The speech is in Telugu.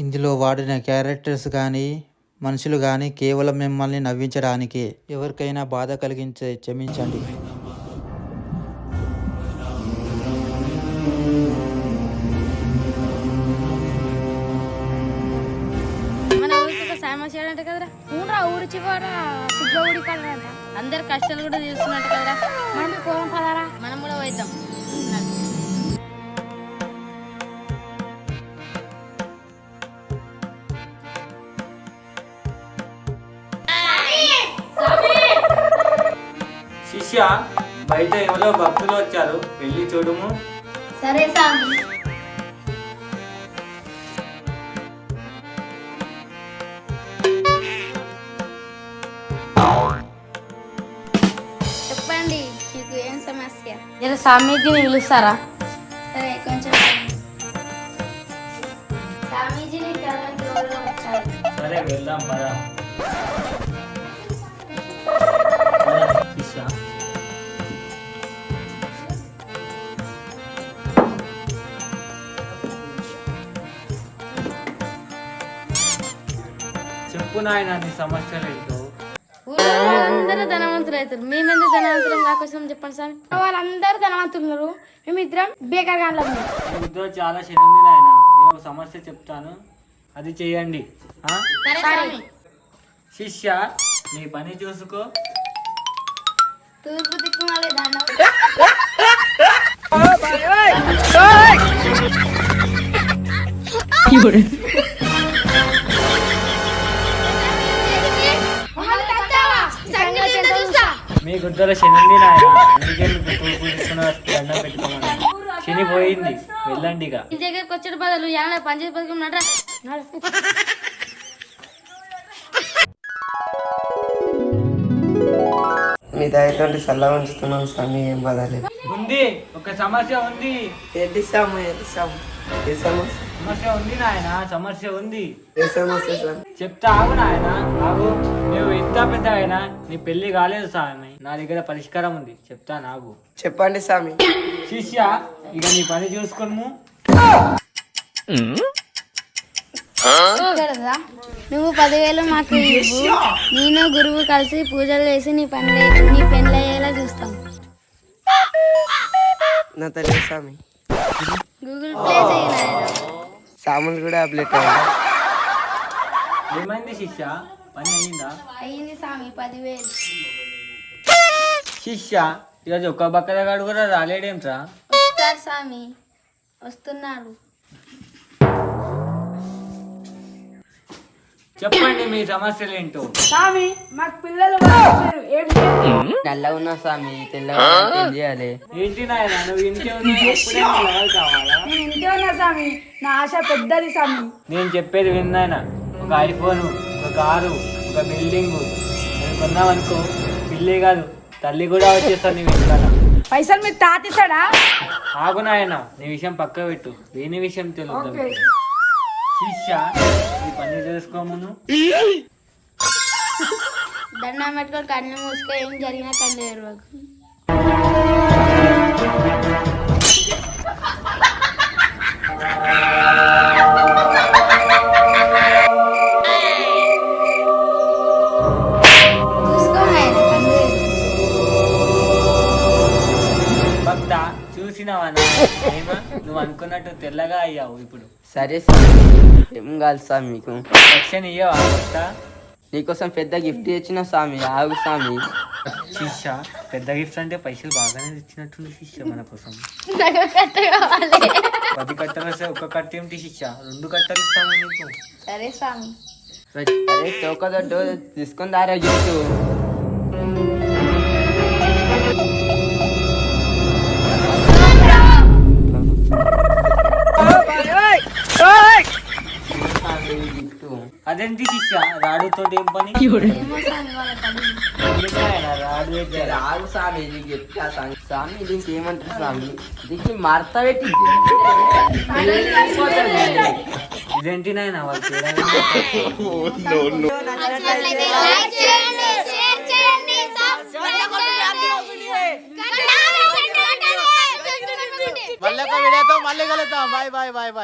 ఇందులో వాడిన క్యారెక్టర్స్ కానీ మనుషులు కానీ కేవలం మిమ్మల్ని నవ్వించడానికే. ఎవరికైనా బాధ కలిగించే క్షమించండి. మన ఊరికి ఒక సాయం చేయడంట కదరా. ఊరా ఊరి చివర శుద్ధ ఊడి కదరా. అందరు కష్టాలు కూడా తీరుస్తున్నట్టు కదరా. మనం పోదాం పదారా, మనం కూడా పోయిద్దాం. శిష్య, బయట ఎవరో భక్తులు వచ్చారు, వెళ్ళి చూడుము. సరే సామి. చెప్పండి, మీకు ఏం సమస్య? జర స్వామీజీని పిలుస్తారా? సరే, కొంచెం స్వామీజీని పిలవడానికి ఎవరో వచ్చారు. సరే, వెళ్దాం పద. శిష్య, చెప్పు నాయన, నీ సమస్యలు ఏంటో. ఊళ్ళో వాళ్ళందరూ ధనవంతులు అవుతారు, మేమెందుకు ధనవంతులు? నా కోసం చెప్పండి స్వామి. వాళ్ళందరూ ధనవంతులు ఉన్నారు, మేమిద్దరం బేకార్గా ఇద్దరు చాలా శనింది నాయన. నేను ఒక సమస్య చెప్తాను, అది చేయండి. శిష్య, నీ పని చూసుకో. తూర్పు దిక్కు మళ్ళీ దండం. మీ గుద్దల శనింది నాయన, అందుకే తూర్పు దిక్కున దండం పెట్టుకోమని. శని పోయింది, వెళ్ళండి ఇక. ఈ దగ్గరకు వచ్చే బదులు ఎలా పంచాయతీ పథకం నడరా. మీ దయతోటి చల్లగా ఉంచుతున్నాం స్వామి, ఏం బాధలేదు. ఉంది, ఒక సమస్య ఉంది. ఏంటి స్వామి, ఏంటి స్వామి, ఏ సమస్య? సమస్య ఉంది నాయన, సమస్య ఉంది. ఏ సమస్య స్వామి? చెప్తా, ఆగు నాయన, ఆగు. నువ్వు ఎంత పెద్ద అయినా నీ పెళ్లి కాలేదు స్వామి, నా దగ్గర పరిష్కారం ఉంది, చెప్తా నాగు. చెప్పండి స్వామి. శిష్య, ఇక నీ పని చూసుకోను. నువ్వు 10,000 మాకు ఇవ్వు. నేను గురువు కలిసి పూజలు చేసి నీ పెళ్ళి అయ్యేలా చూస్తాం. నా తల్లి స్వామి. గూగుల్ ప్లే చేయాలి. సాములు కూడా అప్డేట్ అయ్యాయి. ఏమైంది శిష్య, పని అయిందా? అయ్యింది స్వామి, 10,000. శిష్య, ఈరోజు ఒక్క బక్కదగాడు కూడా రాలేడేంట్రా? వస్తారు స్వామి, వస్తున్నారు. చెప్పండి మీ సమస్యలు ఏంటో. స్వామి, మాకు పిల్లలు నల్ల ఉన్నా స్వామి, తెల్లగా ఏం చేయాలి? ఏంటి నాయన, నువ్వు ఇంకే ఉన్నావు కావాలా? నేను ఇంటే ఉన్నా స్వామి, నా ఆశ పెద్దది స్వామి. నేను చెప్పేది విన్నాయన. ఒక ఐఫోను, ఒక కారు, ఒక బిల్డింగ్ కొన్నావనుకో, పిల్లి కాదు తల్లి కూడా వచ్చేస్తాను నీ వెనకాల. పైసలు మీరు తాతిస్తాడా? ఆగు నాయన, నీ విషయం పక్క పెట్టు, దేని విషయం తెలుద్దాం. శిష్య, నీ పని చేసుకోమును. దండం పెట్టుకొని కన్ను మూసుకో, ఏం జరిగినా కన్ను ఎరువకు. భక్త, చూసినావా ఏమా, నువ్వు అనుకున్నట్టు తెల్లగా అయ్యావు ఇప్పుడు. సరే స్వామి, ఏం కాదు స్వామి మీకు. రక్షణ ఇయ్యవా భక్త? నీకోసం పెద్ద గిఫ్ట్ ఇచ్చిన స్వామి, ఆగు స్వామి. శిష్య, పెద్ద గిఫ్ట్ అంటే పైసలు బాగానే ఇచ్చినట్టుంది శిష్య మన కోసం. 10 కట్టలు వస్తే ఒక కట్ట ఏమిటి శిష్య, 2 కట్టలు ఇస్తాను నీకు. సరే స్వామి. అరే తోకదొడ్డు తీసుకొని దారా గిఫ్ట్. అదేంటి శిష్య, రాడుతో ఏం పని? ఏమో స్వామి, వాళ్ళ పని. రాడు దగ్గర. ఆగు స్వామి, నీకు చెప్తా స్వామి. స్వామి దీనికి ఏమంటారు స్వామి? దీనికి మార్త పెట్టి ఇదేంటి నాయన వాళ్ళు నచ్చినట్లయితే లైక్ చేయండి, షేర్ చేయండి, సబ్స్క్రైబ్ చేయండి. మళ్ళీ ఒక వీడియోతో మళ్ళీ కలుద్దాం. Bye bye bye bye.